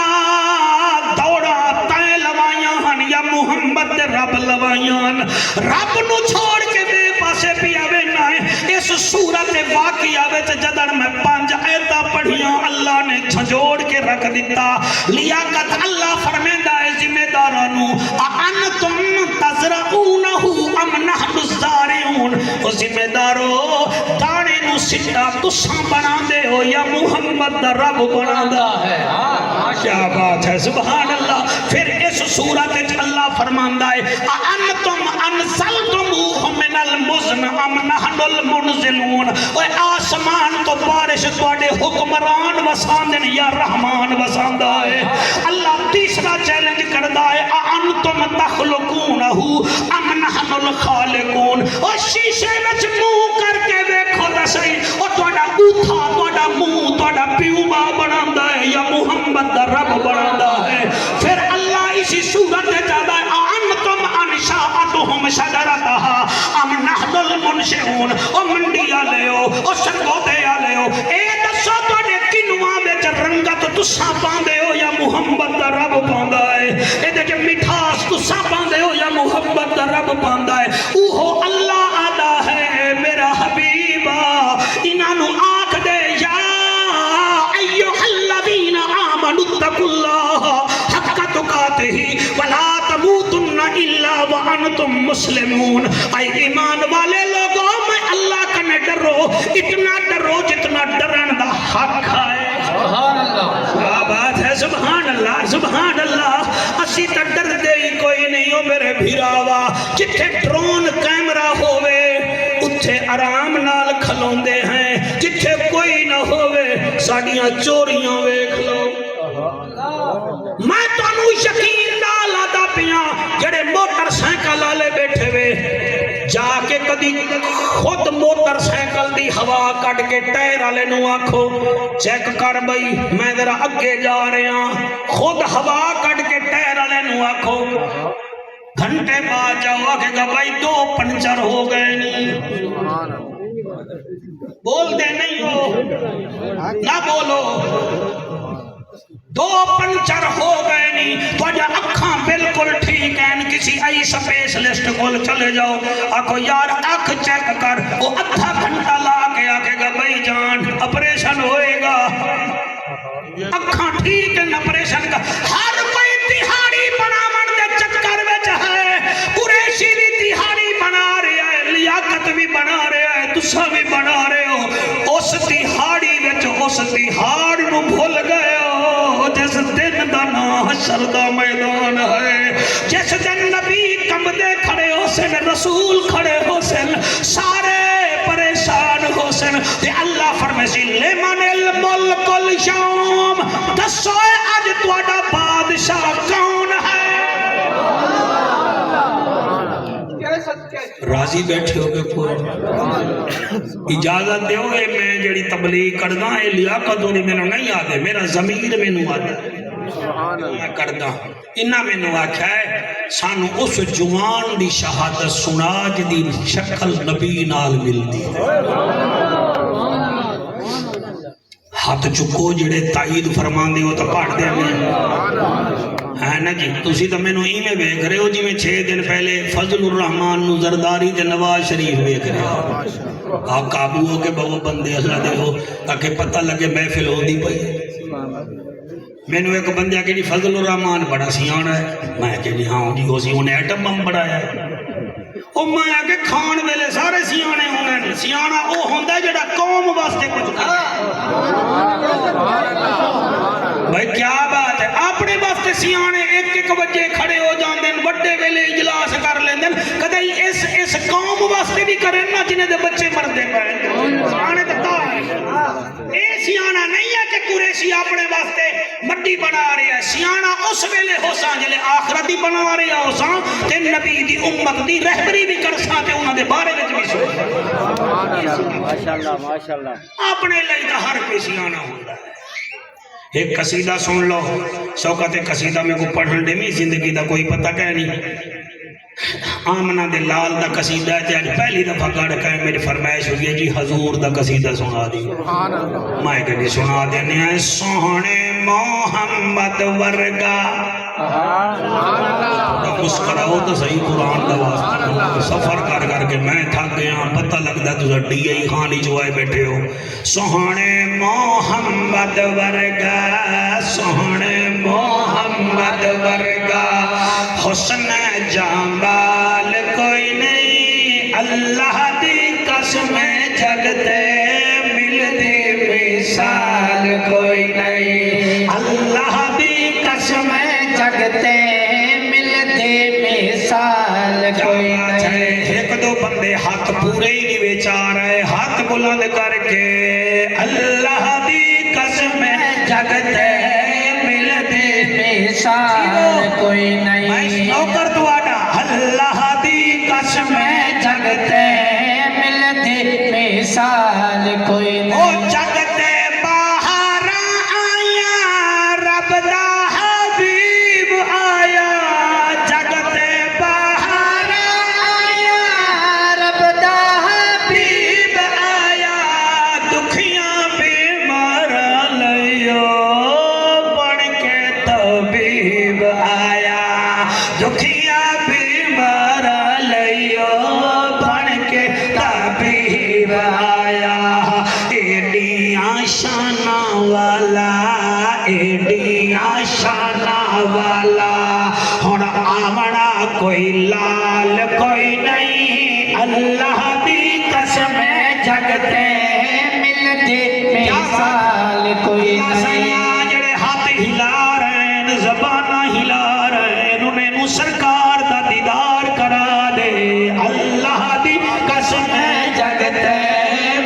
دوڑا تائیں لوائیاں ہن یا محمد دے رب لوائیاں ہن رب نو چھوڑ کے بے پاسے پیاوے نہ ہے اس صورت واقعہ وچ جدن میں 5 آیتاں پڑھیاں اللہ نے چھجوڑ کے رکھ دیتا لیاقت اللہ فرمیندہ ہے ذمہ دارانو انتم تزرعونہ ام نحن الزارعون راجعون او ذمہ دارو دانے نو سٹا تساں بنا دے ہو یا محمد دا رب بنا دا ہے کیا بات ہے سبحان اللہ پھر اس صورت اللہ فرماندا ہے انتم انزلتموہ من المزن ام نحن المنزلون اے آسمان تو بارش تواڈے حکمران وساندن یا رحمان وساندا ہے اللہ تیسرا چیلنج کردا ہے انتم تخلقونہ ام نحن الخالقون او شیشے وچ منہ کر کے ویکھو تے صحیح او تواڈا اوتھا تواڈا منہ تواڈا پیو ماں بناندا ہے یا محمد دا رب بناندا ہے پھر اللہ اسی صورت جادا ہے انتم انشاءتہم شجرتہا ام نحن المنشئون او منڈی آلیو او سرگودے آلیو اے دسو تواڈے کنواں وچ رنگت تساں پاندے ہو یا محمد دا رب پاندا ہے اے دے وچ مٹھاس تساں پاندے ہو یا محمد دا رب پاندا ہے اوہو اللہ آدا ہے میرا حبیبا انہاں نو آکھ دے یا ایھا الذین آمنوا اتقوا اللہ حق تقاتہ ولا تموتن الا وانتم مسلمون اے ایمان والے لوگوں میں اللہ کنے ڈرو اتنا ڈرو جتنا ڈرن دا حق ہے سبحان اللہ کیا بات ہے سبحان اللہ سبحان اللہ اسی تا ڈر دے ہی کوئی نہیں ہو میرے بھیراوا جتھے ڈرون کیمرہ ہوئے اتھے آرام نال کھلوندے ہیں جتھے کوئی نہ ہوئے ساڑیاں چوریاں ویکھ لو میں تانوں یقین نال آدا پیاں جڑے موٹر سائیکل والے بیٹھے وے جا کے کدی خود موٹر سائیکل دی ہوا کٹ کے ٹائر والے نو آکھو چیک کر بھئی میں ذرا اگے جا رہا خود ہوا کٹ کے ٹائر والے نو آکھو گھنٹے بعد جاؤ آکھے گا بھائی 2 پنچر ہو گئے نہیں بول دے نہیں ہو نہ بولو 2 پنچر ہو گئے نہیں تو جا اکھاں بالکل ٹھیک ہیں کسی ای سپیشلسٹ کول چلے جاؤ آکھو یار اکھ چیک کر وہ ادھا گھنٹہ لا کے آکے گا بھائی جان اپریشن ہوئے گا اکھاں ٹھیک ہے اپریشن کا ہر کوئی تہاڑی بناون دے چکر وچ ہے قریشی بھی تہاڑی بنا رہا ہے لیاقت بھی بنا رہا ہے تسا بھی بنا رہے ہو اس تہاڑی وچ اس تہاڑ نو بھول گئے ہو جس دن دا نام حشر دا میدان ہے جس دن نبی کمدے کھڑے ہو سن رسول کھڑے ہو سن سارے پریشان ہو سن تے اللہ فرمائے سی لمن الملک اليوم دسو اج تواڈا بادشاہ کون ہے راضی بیٹھے ہو گے پورا اجازت دیو گے میں جڑی تبلیغ کردا ہے لیاقت ہونے میں نہیں آدھے میرا ضمیر میں نو آدھا میں کردا انہاں میں نو آکھا ہے سانو اس جوان دی شہادت سنا جدی شکل نبی نال ملدی ہاتھ چکو جڑے تائید فرمان دے ہو تو پاٹ دے ہے نا جی تسی تو میں نو ہی میں بیک رہے ہو جی میں 6 دن پہلے فضل الرحمن نو زرداری دے نواز شریف بیک رہے ہو آپ قابو ہو کے بہو بندے اللہ دے ہو تاکہ پتہ لگے محفل ہو دی پئی میں نے ایک بندہ کہ فضل الرحمن بڑا سیانا ہے میں کہ ہاں جی ہو سی انہیں ایٹم بم بڑھایا ہے او میں آگے کھان ویلے سارے سیانے ہونے سیانا او ہوندہ جڑا قوم واسطے کچھ بھائی کیا بات ہے اپنے واسطے سیانے 1-1 بجے کھڑے ہو جان دیں بڑے ویلے اجلاس کر لیں دیں کدھائی اس قوم واسطے بھی کریں نا جنہیں دے بچے مردے پائیں سیانے دکھتا ہے اے سیانا نہیں ہے کہ قریشی اپنے واسطے مٹی بنا رہے ہیں سیانا اس ویلے ہو سان جلے آخرتی بنا رہے ہو سان تے نبی دی امت دی رہبری بھی کر ساتے انہوں دے بارے میں بھی سو ماشاءاللہ اپنے لئے دا ہر کوئی سیانا ہوتا ہے ایک قصیدہ سن لو شوکت قصیدہ میں کو پڑھن دے میں زندگی دا کوئی پتہ کہہ نہیں آمنہ دے لال دا قصیدہ ہے آج پہلی دفعہ گاڑ کہے میری فرمائش ہوئی ہے جی حضور دا قصیدہ سنا دی میں کہنی سنا دینے ہیں سونے محمد ورگا مسکرہ ہو تو صحیح قرآن دا واسطہ سفر کر کر کے میں تھک گیا پتہ لگتا ہے تو ڈی آئی خانی جو آئے بیٹھے ہو سونے محمد ورگا سونے محمد ورگا حسن جمال کوئی نہیں اللہ اللہ دی قسم جگتے ملتے مثال کوئی نہیں. ایک دو بندے ہاتھ پورے ہی نہیں بچا رہے ہاتھ بلند کر کے اللہ دی قسم جگتے ملتے مثال کوئی نہیں. میں نوکر تواڈا اللہ دی قسم جگتے ملتے مثال کوئی او نہیں. جگتے باہر آیا رب دا حبیب آیا جگتے باہر آیا رب دا حبیب آیا دکھیاں بیمار لئیو بن کے طبیب آیا دکھیاں بیمار لئیو بن کے طبیب آیا ایڈیاں شانہ والا ایڈیاں شانہ والا ہن آمنا کوئی لال کوئی نہیں اللہ دی قسم جگتے ملتے مثال کوئی نہیں. جڑے ہاتھ ہلا رہے ہیں زبانہ ہلا رہے ہیں انہیں نو سرکار دا دیدار کرا دے اللہ دی قسم جگتے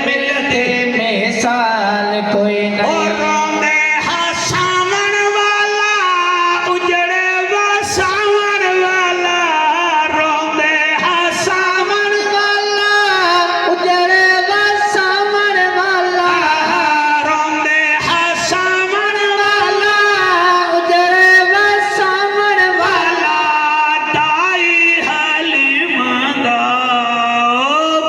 ملتے مثال کوئی اور نہیں. روندے ہاں ساون والا اجڑے وا ساون والا روندے ہاں ساون والا اجڑے وا سامن والا روندے ہاں ساون والا اجڑے وا سامن والا دائی حلیمہ دا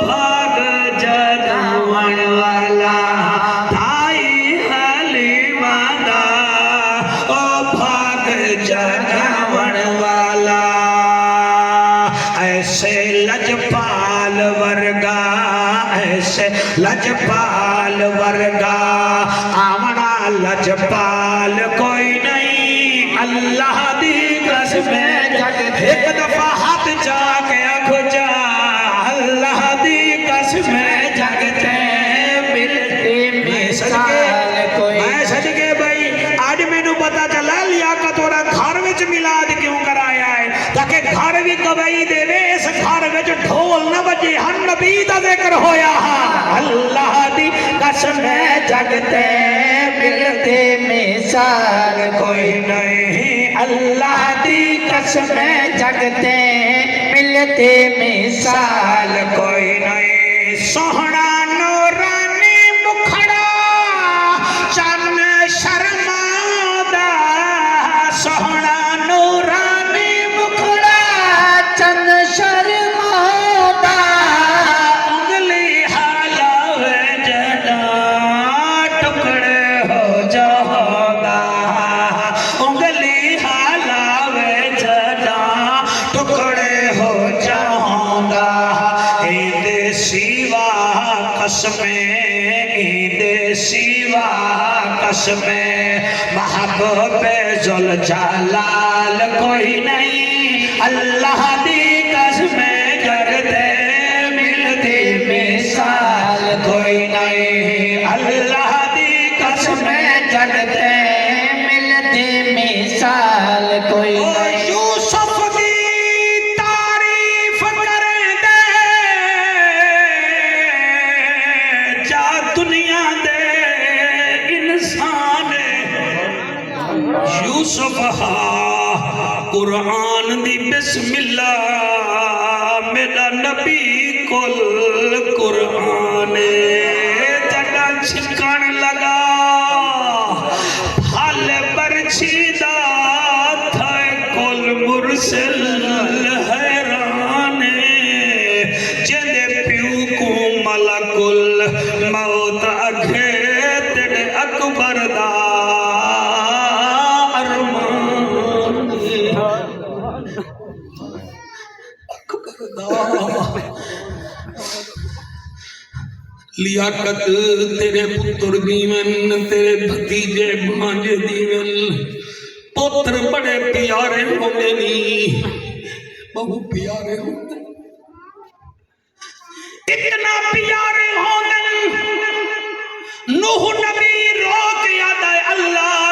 بھاگ جگاون والا دائی حلیمہ دا بھاگ جگاون والا ایسے لجپال ورگا ایسے لجپال ورگا آمنا لجپال کوئی نہیں اللہ دی قسم ایک دفعہ ہاتھ جا کے آنکھو جا اللہ دی قسم جگتے ملتے مثال کوئی میں صدقے بھائی آج میں نو پتا چلا لیاقت اور گھر وچ میلاد کیوں کرایا ہے تاکہ گھر بھی گواہی دے وے اس گھر وچ ڈھول نہ بجے ہر نبی دا ذکر ہویا ہاں اللہ دی قسم جگتے ملتے مثال کوئی نہیں اللہ دی قسم جگتے ملتے مثال کوئی نہیں سوہنا نورانی مکھڑا چن شرما دا سوہنا نورانی مکھڑا چند شرما دا انگلی حالاوے جڑا ٹکڑے ہو جاؤگا انگلی حالاوے جڑا ٹکڑے ہو جاؤگا ایدے سیوا قسمیں ایدے سیوا قسمیں محبوب ذوالجلال کوئی نہیں اللہ دی قسمیں جگتے ملتے مثال کوئی نہیں اللہ دی قسمیں جگتے ملتے مثال کوئی نہیں. یوسف دی تعریف کریں دے جا دنیا دے انسان یوسف قرآن دی بسم اللہ میرا نبی کل قرآن جڑا چھکن لگا پھل برچھیدہ تھا کل مرسل حیران جندے پیو کو ملک الموت اگھے تیرے اکبر دا لیاقت تیرے پتر دیون تیرے بھتیجے بھانجے دیون پتر بڑے پیارے ہونے نہیں بہو پیارے ہونے اتنا پیارے ہونے نوح نبی روک یاد ہے اللہ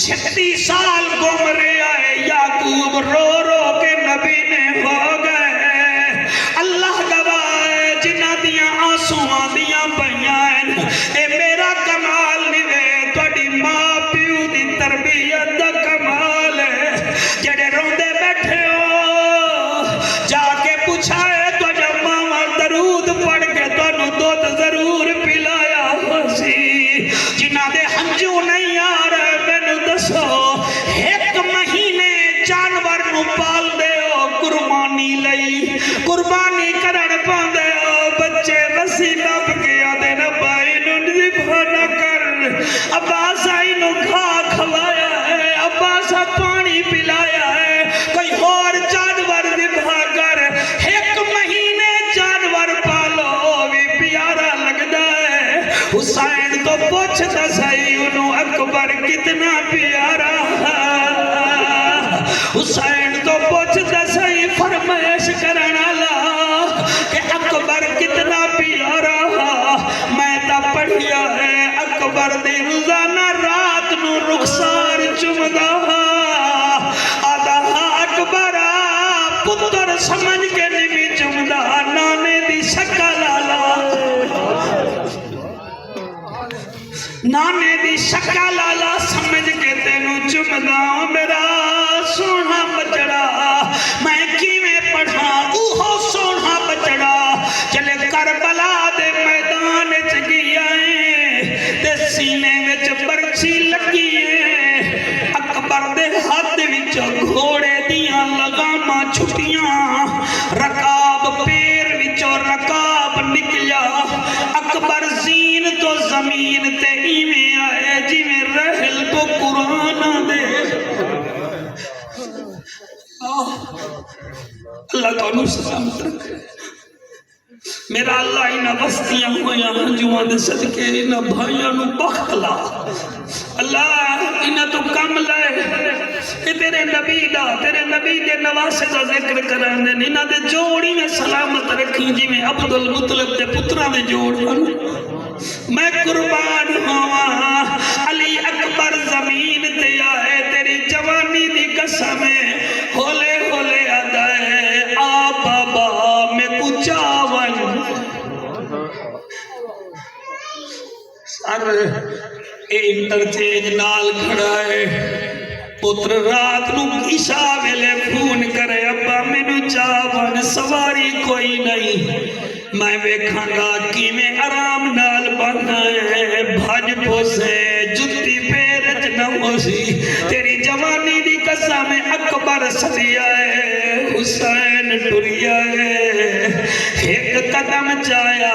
36 سال گم رہا ہے یعقوب رو رو کے نبی نے ہو گئے اللہ گواہ ہے جنہ دیاں آنسواں دیاں پئیاں اے میرا کمال نہیں وے تہاڈی ماں پیو دی تربیت دا کمال ہے جڑے روندے بیٹھے ہو جا کے پوچھا ہے تو جب ماں درود پڑھ کے تانوں دودھ ضرور پلایا ہو سی جنہ دے ہنجو نہیں آ رہے مینوں دسو ایک مہینے جانور نو پال دے ہو قربانی لئی قربانی کرن پاندے ہو بچے رسی نپ کے آدھے نہ بھائی نو ذبح نہ کر عباس آئی نو کھا کھوایا ہے عباس پانی پلایا ہے کوئی اور جانور ذبح کر ایک مہینے جانور پالو بھی پیارا لگدا ہے حسین تو پوچھتا صحیح انہوں اکبر کتنا پیارا حسین تو پوچھتا صحیح فرمائش کرنا لا کہ اکبر کتنا پیارا میں تا پڑھیا ہے اکبر دی روزانہ رات نو رخسار چمدا آدھا اکبر پتر سمجھ کے نہیں چمدا نانے دی شکل لالا نانے دی شکل لالا سمجھ کے تینوں چمدا میرا سونا بچڑا میں کیویں پڑھا اوہو سونا بچڑا چلے کربلا دے میدان چ گیا تے سینے وچ برچھی لگی ہے اکبر دے ہاتھ وچ گھوڑے دیاں لگاماں چھٹیاں رکاب پیر وچوں رکاب نکلیا اکبر زین تو زمین تے ایویں آئے جویں رحل تو قرآن دے اللہ تعالیٰ سلامت رکھے میرا اللہ انہاں بستیاں ہویاں ہنجواں دے صدقے انہاں بھائیاں نو بخت لا اللہ انہاں تو کم لائے کہ تیرے نبی دے نواسے دا ذکر کران دے انہاں دے جوڑی میں سلامت رکھی جی میں عبدالمطلب دے پترہ دے جوڑ میں قربان ہوا علی اکبر زمین تے آئے تیری جوانی دی قسم ہولے ہولے آدھائے آ بابا میں کچاون سر اے انٹرچینج نال کھڑا ہے پتر رات نو عشاء ویلے فون کرے ابا مینوں چاون سواری کوئی نہیں میں ویکھاں گا کیویں آرام نال بننا ہے بھج پوسے جُتی پیرچ نہ ہوسی تیری جوانی دی قسم اکبر سدیا ہے حسین ٹریا ہے ایک قدم چایا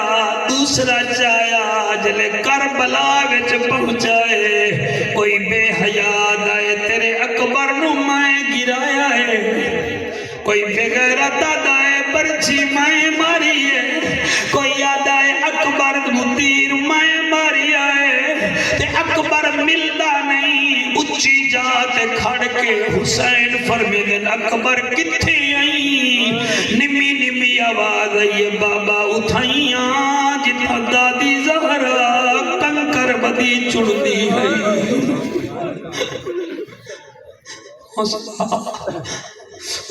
دوسرا چایا جلے کربلا وچ پہنچائے کوئی بے حیات آئے تیرے اکبر نو میں گرایا ہے کوئی بغیرت آدائے برچی میں ماری ہے کوئی آدائے اکبر مدیر میں ماری ہے تے اکبر ملدا نہیں اچھی جات کھڑ کے حسین فرمے دن اکبر کتھے آئی نمی نمی آواز آئیے بابا اٹھائیاں جتنا دادی زہرا کنکر بدی چڑ دی ہے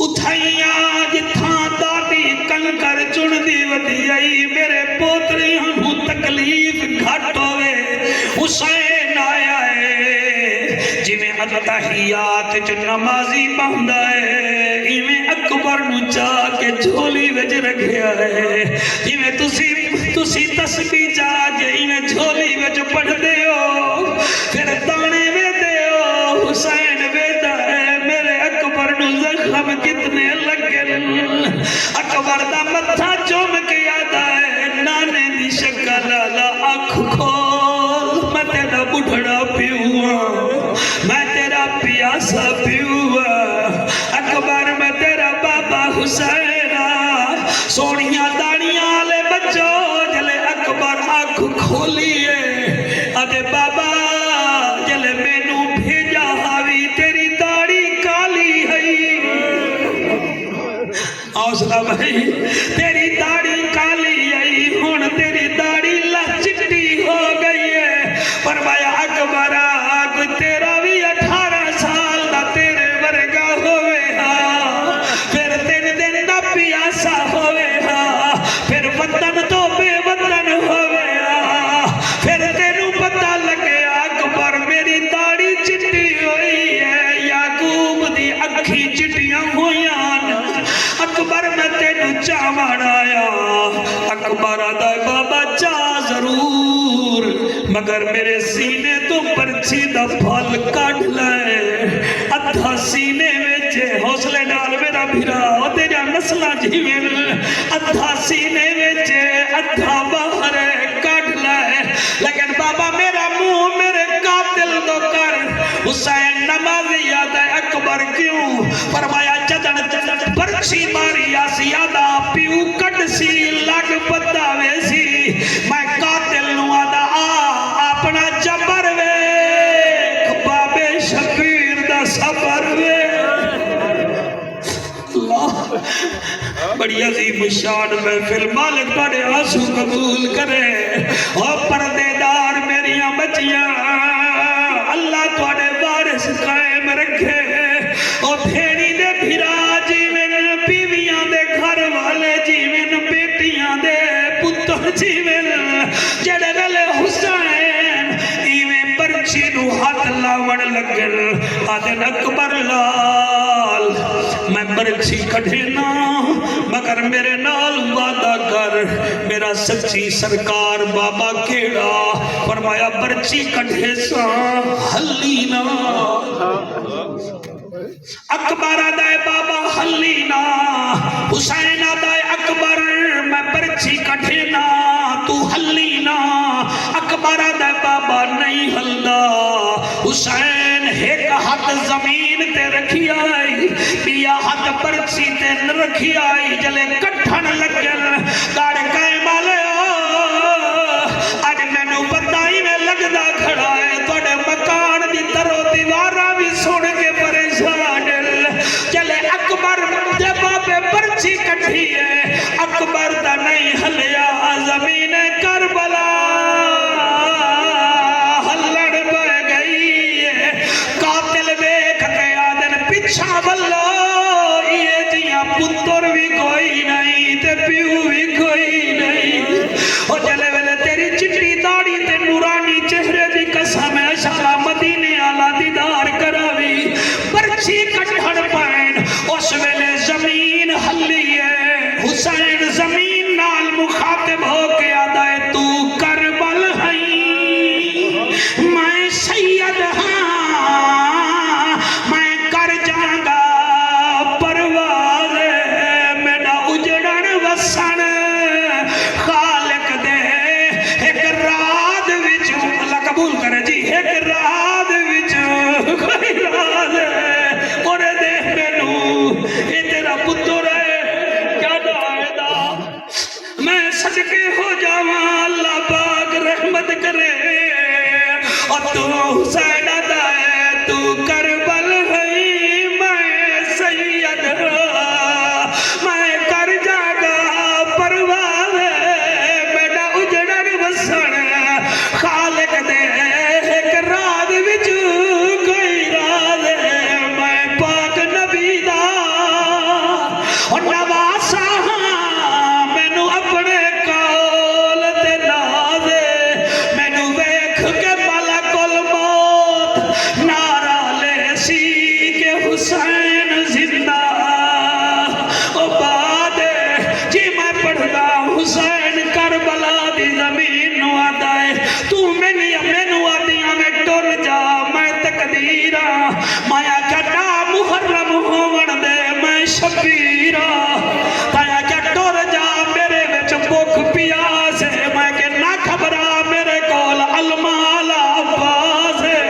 اٹھائیاں جتھاں دادی کنکر چن دی ودی آئی میرے پوتری ہموں تکلیف گھٹ ہوئے حسین آیا ہے جی میں اتحیات چ نمازی بہندا ہے ایویں اکبر نو چاہ کے جھولی وچ رکھیا ہے جی میں تسی تسبیح چاہ کے ایویں جھولی وچ پڑھ دے ہو پھر تانے وے دے ہو حسین ویدا ہے میرے اکبر نو زخم کتنے لگے اکبر دا متھا چوم کے آدا ہے نانے دی شکل لا اکھ کھول میں تیرا بڑھڑا پیوا میں تیرا پیاسا پیوا اکبر میں تیرا بابا حسین سونیاں داڑیاں لے بچو جلے اکبر اکھ کھولیے ادے بابا جلے مینوں بھیجا ہاوی تیری داڑی کالی ہے حوصلہ بھائی تیری داڑی کالی ہے ہن تیری داڑی لچٹی ہو گئی ہے فرمایا اکبر آگ تیرا بھی 18 اکبر میں تینو چاوان آیا اکبر آدھا بابا چاہ ضرور مگر میرے سینے تو پرچی دا پھل کٹ لائے ادھا سینے ویچے حوصلے نال میرا بھیرا تیرا نسلہ جیویں ادھا سینے ویچے ادھا باہر کٹ لائے لیکن بابا میرا منہ میرے قاتل دو کر حسین نمازی یاد ہے اکبر کیوں فرمایا جدن پرچی ماری آسی آدھا پیو کٹ سی لگ بتاوے سی میں قاتل نو آدھا اپنا جبر وے بابے شبیر دا صبر وے اللہ بڑی عظیم شان محفل مالک بڑے آنسو قبول کرے اور پردے دار میریاں بچیاں اللہ تواڈے وارث قائم رکھے اور بھیڑی دے بھرا جیویں بیویاں دے گھر والے جیویں بیٹیاں دے پتر جیویں جڑے ویلے حسین ایویں پرچی نو ہاتھ لاون لگن آدن اکبر لال میں پرچی کٹھینا مگر میرے نال وعدہ کر میرا سچی سرکار بابا کیڑا فرمایا پرچی کٹھے سا حلینا اکبر آدھائے بابا حلینا حسین آدھائے اکبر میں پرچی کٹھینا تو حلینا اکبر آدھائے بابا نہیں حلدا حسین ایک ہاتھ زمین تے رکھی آئی بیا ہاتھ پرچی تے رکھی آئی جلے کٹھن لگن گاڑے کائے مالے آج میں نو بتائی میں لگدا کھڑا ہے توڑے مکان دی ترو دیوارہ بھی سوڑ کے پریشان چلے اکبر دے بابے پرچی کٹھی ہے اکبر دا نہیں حلیا زمین کربلا ہلڑ بہ گئی ہے قاتل بیک کے آدن پچھا بلو یہ جیاں پتر بھی کوئی نہیں تے پیو بھی کوئی نہیں اور چلے ویلے تیری چٹی داڑی تے نورانی چہرے دی قسم ہے شاہ مدینے آلہ دیدار کراوی پرچی کٹھڑ پائن اس ویلے زمین حلی ہے حسین زمین نال مخاطب ہو کے آدھائے تو کربل ہیں میں سید ہاں میں کر جانگا پرواز میرا اجڑن وسن خالق دے ایک رات وچ اللہ قبول کرے جی ایک رات وچ کوئی راز ہے اور دے مینوں یہ تیرا پتر ہے کیا دعائے دا میں صدقے ہو جاواں اللہ پاک رحمت کرے اور تو حسین آدھا ہے تو کربل ہے میں سید میں کر جاگا پرواز میرا اجڑن وسن خالق دے ایک رات وچ کوئی راز ہے میں پاک نبی دا اور نواسا ہاں مینو اپنے کول تے ناز مینو ویکھ کے ملک الموت نعرہ لے سی کہ حسین زندہ او باد جی میں پڑھدا حسین کربلا دی زمین نو آدھا ہے تو مینو آدھیاں میں ٹر جا میں تقدیرہ مایا کٹا محرم ہون دے میں شبیرہ تایا کیا ٹر جا میرے وچ بھوک پیاس ہے میں کہ نہ خبرا میرے کول المال عباس ہے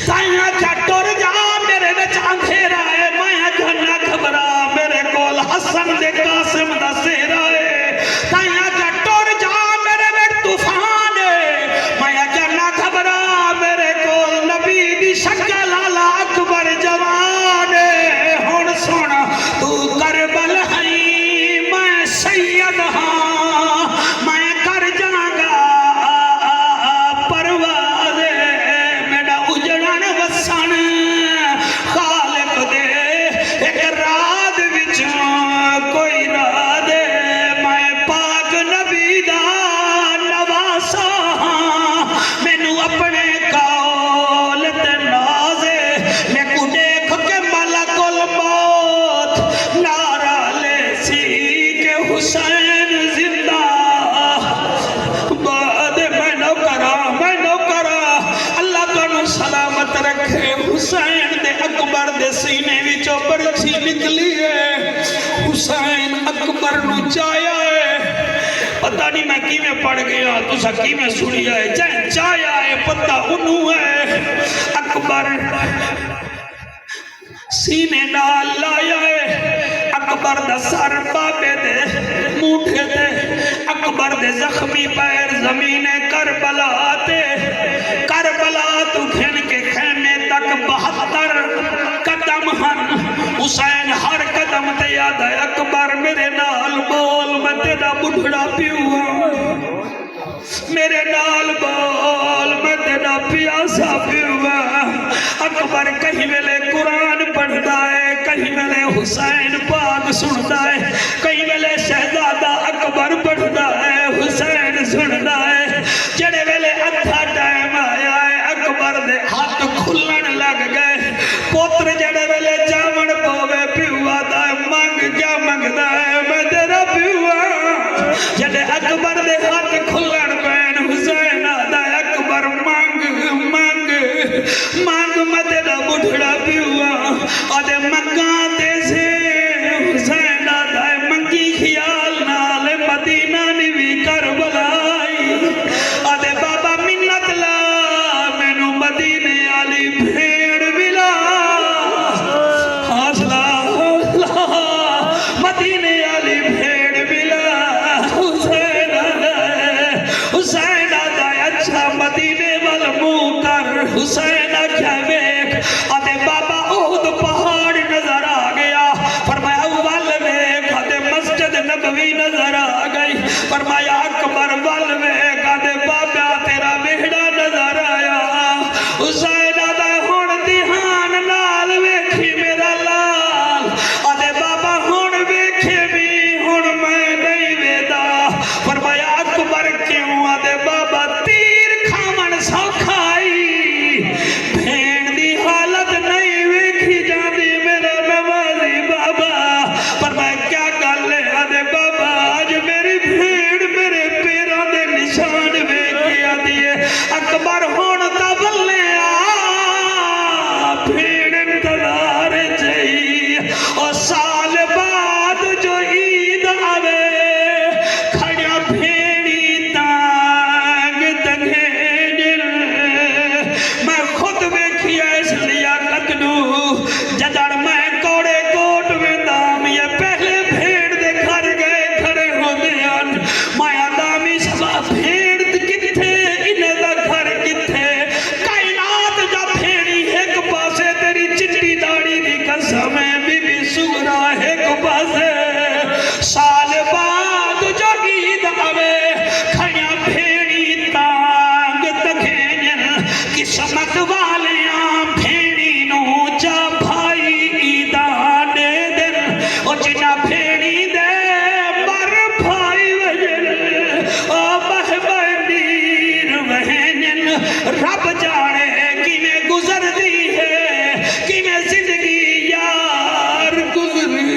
تایا کیا ٹر جا میرے وچ اندھیرا ہے میں کہ نہ خبرا میرے کول حسن دے قاسم دا سہرا ہے تایا کیا ٹر جا میرے وچ طوفان ہے میں کہ نہ خبرا میرے کول نبی دی شکل آلہ اکبر جوان ہے نہیں میں کی میں پڑھ گیا تو سا کی میں سنیا ہے چاہے چایا ہے پتہ انہوں ہے اکبر سینے نال لایا ہے اکبر دا سر بابے دے موٹھے دے اکبر دے زخمی پیر زمین کربلا تے کربلا تو گھن کے خیمے تک 72 قدم ہن حسین ہر قدم تے یاد ہے اکبر میرے نال بول میں تیرا بڑھڑا پیوا میرے نال بول میں تیرا پیاسا پیوا اکبر کہیں ملے قرآن پڑھتا ہے کہیں ملے حسین پاک سنتا ہے کہیں ملے شہزادہ اکبر پڑھتا ہے حسین سنتا ہے جڑے ملے ادھا ٹائم آیا ہے اکبر دے ہاتھ کھلن لگ گئے پوتر جڑے ملے جامن پوے پیوا دا مانگ کیا مانگتا ہے میں تیرا پیوا جڑے اکبر دے ہاتھ کھلن پین حسین آدھا اکبر مانگ مانگ مانگ میں تیرا بڑھڑا پیوا آدھے منگاں دے سے حسین آدھا منگی خیال نال مدینہ نوی کربلائی آدھے بابا منت لا مینو مدینے آلی بھیڑ ملا حاصلہ مدینے آلی بھیڑ ملا حسین آدھا اچھا مدینے والمو کر حسین آکھا ویک آدھے بابا احد پہاڑ نظر آ گیا فرمایا اول ویک آدھے مسجد نبوی نظر آ گئی فرمایا اکبر ول ویک آدھے بابا تیرا بہڑا نظر آیا حسین آدھا ہون دھیان نال ویکھی میرا لال آدھے بابا ہون ویکھے بھی ہون میں نہیں ویدا فرمایا اکبر کیوں آدھے بابا تیر کھامن سوکھائی بھین دی حالت نہیں ویکھی جاندی میرے نوازی بابا فرمایا کیا گل ہے آدھے بابا آج میری بھیڑ میرے پیروں دے نشان ویکھی آدھی ہے اکبر ہون تا بلے آ بھیڑ انتظار چاہیے اور سال بعد جو عید آوے کھڑیا بھیڑی تانگ تنگھیل میں خود ویکھیا اس لیاقت نو جدڑ میں کوڑے کوٹ میں دام یہ پہلے بھیڑ دے گھر گئے کھڑے ہو دیان مایا دامی سبا بھیڑ کتھے انہیں دا گھر کتھے کائنات جا بھیڑی ایک پاسے تیری چٹی داڑی دی قسم ہے بی بی سغرا ایک پاسے سال بعد جو عید آوے کھڑیا بھیڑی تانگ تکھینن قسمت والیاں بھیڑی نو جا بھائی عیدان دے دن اور جنا بھیڑی دے بر بھائی وجن اور بہ بندیر وہنن رب جانے کی میں گزر دی ہے کی میں زندگی یار گزری